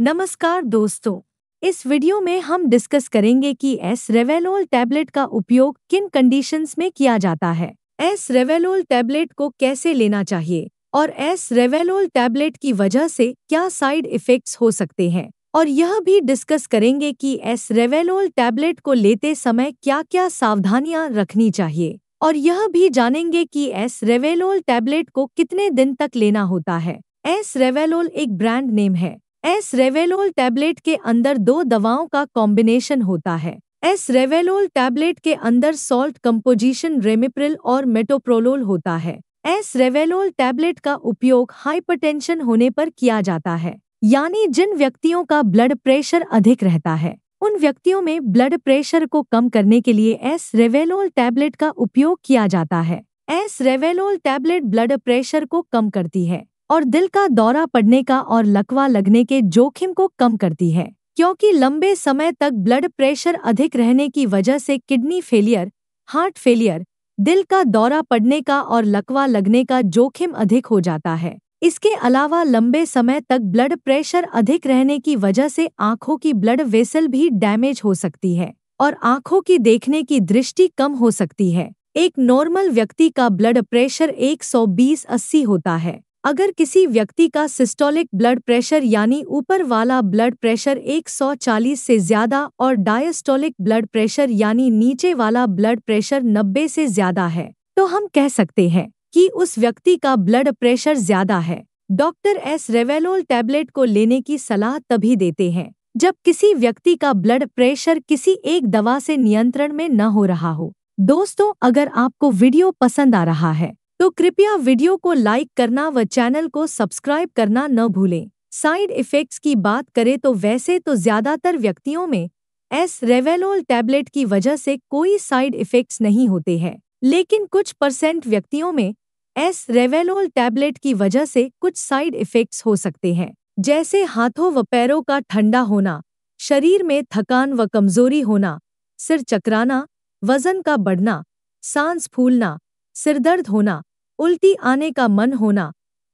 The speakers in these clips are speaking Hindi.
नमस्कार दोस्तों, इस वीडियो में हम डिस्कस करेंगे कि एस रेवेलोल टैबलेट का उपयोग किन कंडीशंस में किया जाता है, एस रेवेलोल टैबलेट को कैसे लेना चाहिए और एस रेवेलोल टैबलेट की वजह से क्या साइड इफ़ेक्ट्स हो सकते हैं। और यह भी डिस्कस करेंगे कि एस रेवेलोल टैबलेट को लेते समय क्या-क्या सावधानियां रखनी चाहिए और यह भी जानेंगे कि एस रेवेलोल टैबलेट को कितने दिन तक लेना होता है। एस रेवेलोल एक ब्रांड नेम है। एस रेवेलोल टैबलेट के अंदर दो दवाओं का कॉम्बिनेशन होता है। एस रेवेलोल टैबलेट के अंदर सॉल्ट कंपोजिशन रेमिप्रिल और मेटोप्रोलोल होता है। एस रेवेलोल टैबलेट का उपयोग हाइपरटेंशन होने पर किया जाता है, यानी जिन व्यक्तियों का ब्लड प्रेशर अधिक रहता है उन व्यक्तियों में ब्लड प्रेशर को कम करने के लिए एस रेवेलोल टैबलेट का उपयोग किया जाता है। एस रेवेलोल टैबलेट ब्लड प्रेशर को कम करती है और दिल का दौरा पड़ने का और लकवा लगने के जोखिम को कम करती है, क्योंकि लंबे समय तक ब्लड प्रेशर अधिक रहने की वजह से किडनी फेलियर, हार्ट फेलियर, दिल का दौरा पड़ने का और लकवा लगने का जोखिम अधिक हो जाता है। इसके अलावा लंबे समय तक ब्लड प्रेशर अधिक रहने की वजह से आँखों की ब्लड वेसल भी डैमेज हो सकती है और आँखों की देखने की दृष्टि कम हो सकती है। एक नॉर्मल व्यक्ति का ब्लड प्रेशर 120/80 होता है। अगर किसी व्यक्ति का सिस्टोलिक ब्लड प्रेशर यानी ऊपर वाला ब्लड प्रेशर 140 से ज्यादा और डायस्टोलिक ब्लड प्रेशर यानी नीचे वाला ब्लड प्रेशर 90 से ज्यादा है, तो हम कह सकते हैं कि उस व्यक्ति का ब्लड प्रेशर ज्यादा है। डॉक्टर एस रेवेलोल टैबलेट को लेने की सलाह तभी देते हैं जब किसी व्यक्ति का ब्लड प्रेशर किसी एक दवा से नियंत्रण में न हो रहा हो। दोस्तों, अगर आपको वीडियो पसंद आ रहा है तो कृपया वीडियो को लाइक करना व चैनल को सब्सक्राइब करना न भूलें। साइड इफ़ेक्ट्स की बात करें तो वैसे तो ज़्यादातर व्यक्तियों में एस रेवेलोल टैबलेट की वजह से कोई साइड इफ़ेक्ट्स नहीं होते हैं, लेकिन कुछ % व्यक्तियों में एस रेवेलोल टैबलेट की वजह से कुछ साइड इफ़ेक्ट्स हो सकते हैं, जैसे हाथों व पैरों का ठंडा होना, शरीर में थकान व कमजोरी होना, सिर चकराना, वजन का बढ़ना, सांस फूलना, सिरदर्द होना, उल्टी आने का मन होना,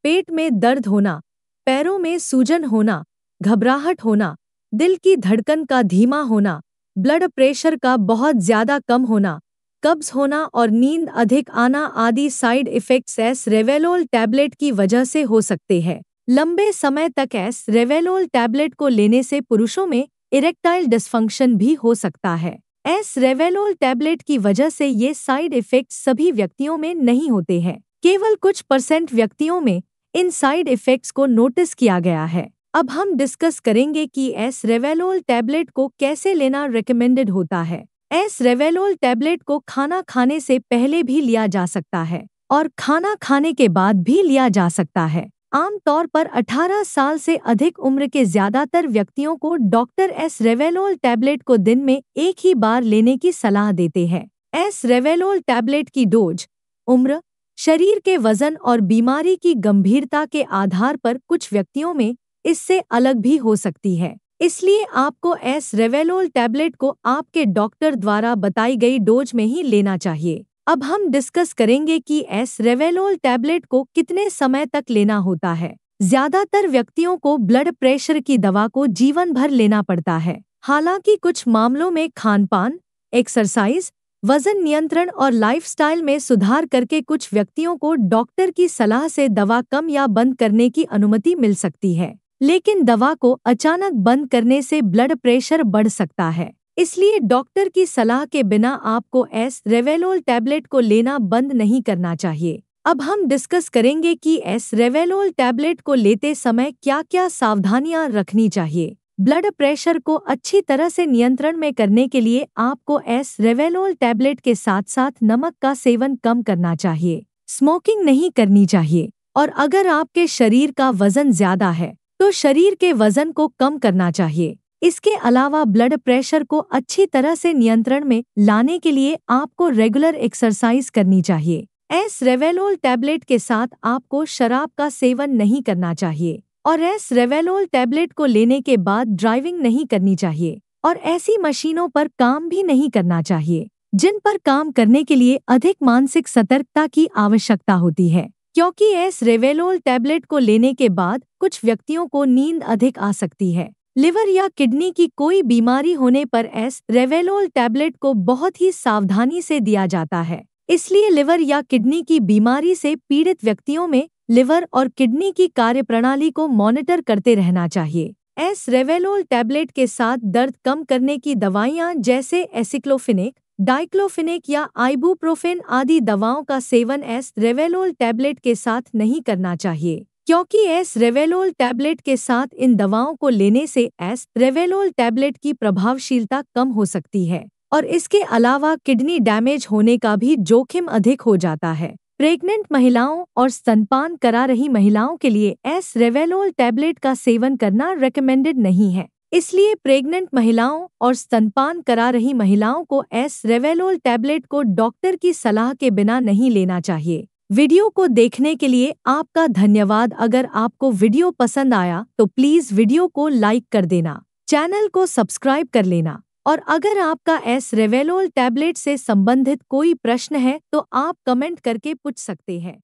पेट में दर्द होना, पैरों में सूजन होना, घबराहट होना, दिल की धड़कन का धीमा होना, ब्लड प्रेशर का बहुत ज्यादा कम होना, कब्ज होना और नींद अधिक आना आदि साइड इफ़ेक्ट्स एस रेवेलोल टैबलेट की वजह से हो सकते हैं। लंबे समय तक एस रेवेलोल टैबलेट को लेने से पुरुषों में इरेक्टाइल डिस्फंक्शन भी हो सकता है। एस रेवेलोल टैबलेट की वजह से ये साइड इफ़ेक्ट्स सभी व्यक्तियों में नहीं होते हैं, केवल कुछ % व्यक्तियों में इन साइड इफ़ेक्ट्स को नोटिस किया गया है। अब हम डिस्कस करेंगे कि एस रेवेलोल टैबलेट को कैसे लेना रिकमेंडेड होता है। एस रेवेलोल टैबलेट को खाना खाने से पहले भी लिया जा सकता है और खाना खाने के बाद भी लिया जा सकता है। आमतौर पर 18 साल से अधिक उम्र के ज्यादातर व्यक्तियों को डॉक्टर एस रेवेलोल टैबलेट को दिन में एक ही बार लेने की सलाह देते हैं। एस रेवेलोल टैबलेट की डोज उम्र, शरीर के वजन और बीमारी की गंभीरता के आधार पर कुछ व्यक्तियों में इससे अलग भी हो सकती है, इसलिए आपको एस रेवेलोल टैबलेट को आपके डॉक्टर द्वारा बताई गई डोज में ही लेना चाहिए। अब हम डिस्कस करेंगे कि एस रेवेलोल टैबलेट को कितने समय तक लेना होता है। ज्यादातर व्यक्तियों को ब्लड प्रेशर की दवा को जीवन भर लेना पड़ता है। हालांकि कुछ मामलों में खानपान, एक्सरसाइज, वजन नियंत्रण और लाइफस्टाइल में सुधार करके कुछ व्यक्तियों को डॉक्टर की सलाह से दवा कम या बंद करने की अनुमति मिल सकती है, लेकिन दवा को अचानक बंद करने से ब्लड प्रेशर बढ़ सकता है, इसलिए डॉक्टर की सलाह के बिना आपको एस रेवेलोल टैबलेट को लेना बंद नहीं करना चाहिए। अब हम डिस्कस करेंगे कि एस रेवेलोल टैबलेट को लेते समय क्या-क्या सावधानियां रखनी चाहिए। ब्लड प्रेशर को अच्छी तरह से नियंत्रण में करने के लिए आपको एस रेवेलोल टैबलेट के साथ साथ नमक का सेवन कम करना चाहिए, स्मोकिंग नहीं करनी चाहिए और अगर आपके शरीर का वजन ज्यादा है तो शरीर के वजन को कम करना चाहिए। इसके अलावा ब्लड प्रेशर को अच्छी तरह से नियंत्रण में लाने के लिए आपको रेगुलर एक्सरसाइज करनी चाहिए। एस रेवेलोल टैबलेट के साथ आपको शराब का सेवन नहीं करना चाहिए और एस रेवेलोल टैबलेट को लेने के बाद ड्राइविंग नहीं करनी चाहिए और ऐसी मशीनों पर काम भी नहीं करना चाहिए जिन पर काम करने के लिए अधिक मानसिक सतर्कता की आवश्यकता होती है, क्योंकि एस रेवेलोल टैबलेट को लेने के बाद कुछ व्यक्तियों को नींद अधिक आ सकती है लिवर या किडनी की कोई बीमारी होने पर एस रेवेलोल टैबलेट को बहुत ही सावधानी से दिया जाता है। इसलिए लिवर या किडनी की बीमारी से पीड़ित व्यक्तियों में लिवर और किडनी की कार्यप्रणाली को मॉनिटर करते रहना चाहिए। एस रेवेलोल टैबलेट के साथ दर्द कम करने की दवाइयाँ जैसे एसिक्लोफिनेक, डाइक्लोफिनेक या आइबुप्रोफेन आदि दवाओं का सेवन एस रेवेलोल टैबलेट के साथ नहीं करना चाहिए, क्योंकि एस रेवेलोल टैबलेट के साथ इन दवाओं को लेने से एस रेवेलोल टैबलेट की प्रभावशीलता कम हो सकती है और इसके अलावा किडनी डैमेज होने का भी जोखिम अधिक हो जाता है। प्रेग्नेंट महिलाओं और स्तनपान करा रही महिलाओं के लिए एस रेवेलोल टैबलेट का सेवन करना रेकमेंडेड नहीं है। इसलिए प्रेग्नेंट महिलाओं और स्तनपान करा रही महिलाओं को एस रेवेलोल टैबलेट को डॉक्टर की सलाह के बिना नहीं लेना चाहिए। वीडियो को देखने के लिए आपका धन्यवाद। अगर आपको वीडियो पसंद आया तो प्लीज़ वीडियो को लाइक कर देना, चैनल को सब्सक्राइब कर लेना और अगर आपका एस रेवेलोल टैबलेट से संबंधित कोई प्रश्न है तो आप कमेंट करके पूछ सकते हैं।